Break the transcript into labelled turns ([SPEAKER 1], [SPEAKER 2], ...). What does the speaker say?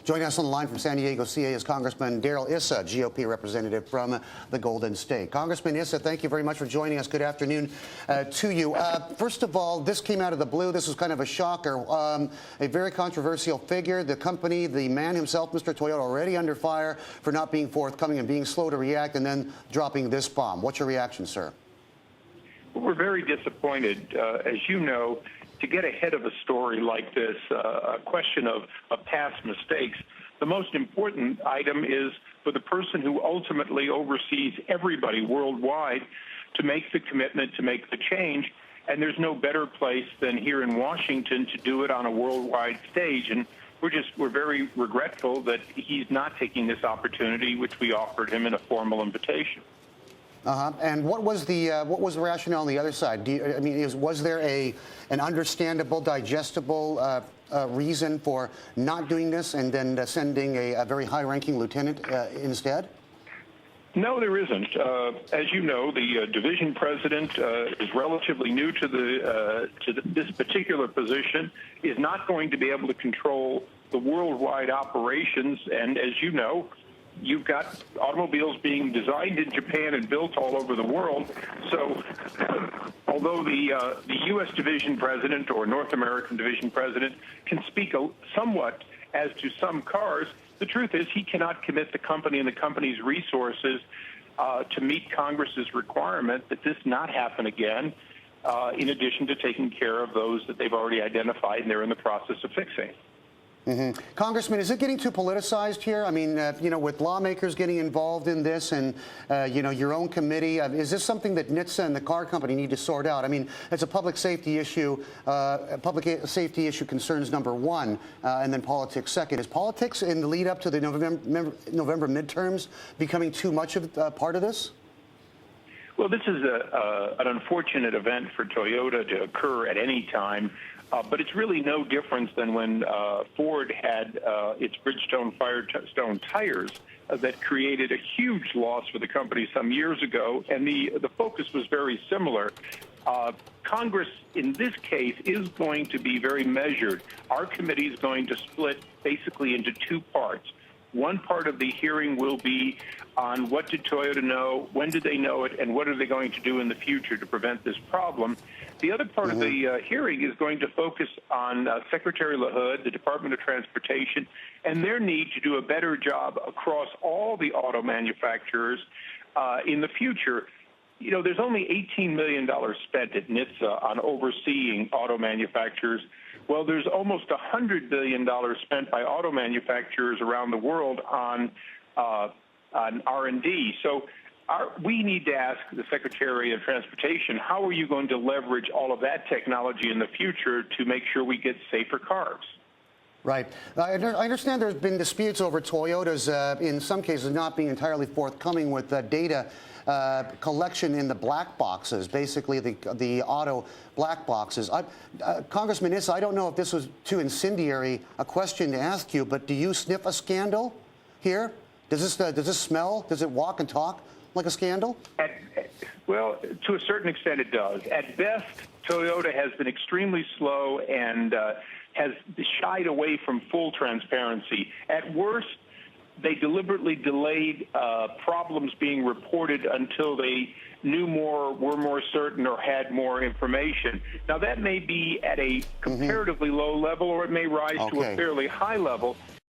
[SPEAKER 1] Joining us on the line from San Diego, CA, is Congressman Darrell Issa, GOP representative from the Golden State. Congressman Issa, thank you very much for joining us. Good afternoon to you. First of all, this came out of the blue. This was kind of a shocker. A very controversial figure. The company, the man himself, Mr. Toyoda, already under fire for not being forthcoming and being slow to react, and then dropping this bomb. What's your reaction, sir?
[SPEAKER 2] Well, we're very disappointed. As you know, to get ahead of a story like this, a question of past mistakes, the most important item is for the person who ultimately oversees everybody worldwide to make the commitment, to make the change. And there's no better place than here in Washington to do it on a worldwide stage. And we're very regretful that he's not taking this opportunity, which we offered him in a formal invitation.
[SPEAKER 1] And what was the rationale on the other side? Was there an understandable, digestible reason for not doing this and then sending a very high-ranking lieutenant instead?
[SPEAKER 2] No, there isn't. As you know, the division president is relatively new to this particular position, is not going to be able to control the worldwide operations, and as you know, you've got automobiles being designed in Japan and built all over the world. So although the U.S. division president or North American division president can speak somewhat as to some cars, the truth is he cannot commit the company and the company's resources to meet Congress's requirement that this not happen again, in addition to taking care of those that they've already identified and they're in the process of fixing.
[SPEAKER 1] Congressman, is it getting too politicized here? I mean, with lawmakers getting involved in this and, your own committee, is this something that NHTSA and the car company need to sort out? I mean, it's a public safety issue. Public safety issue concerns number one, and then politics second. Is politics in the lead up to the November midterms becoming too much of a part of this?
[SPEAKER 2] Well, this is an unfortunate event for Toyota to occur at any time. But it's really no difference than when Ford had its Bridgestone Firestone tires that created a huge loss for the company some years ago, and the focus was very similar. Congress, in this case, is going to be very measured. Our committee is going to split basically into two parts. One part of the hearing will be on what did Toyota know, when did they know it, and what are they going to do in the future to prevent this problem. The other part of the hearing is going to focus on Secretary LaHood, the Department of Transportation, and their need to do a better job across all the auto manufacturers in the future. You know, there's only $18 million spent at NHTSA on overseeing auto manufacturers. Well, there's almost $100 billion spent by auto manufacturers around the world on R&D. So we need to ask the Secretary of Transportation, how are you going to leverage all of that technology in the future to make sure we get safer cars?
[SPEAKER 1] Right. I understand there's been disputes over Toyota's, in some cases, not being entirely forthcoming with data collection in the black boxes, basically the auto black boxes. Congressman Issa, I don't know if this was too incendiary a question to ask you, but do you sniff a scandal here? Does this smell? Does it walk and talk like a scandal?
[SPEAKER 2] Well, to a certain extent it does. At best, Toyota has been extremely slow and has shied away from full transparency. At worst, they deliberately delayed problems being reported until they knew more, were more certain, or had more information. Now, that may be at a comparatively low level, or it may rise to a fairly high level.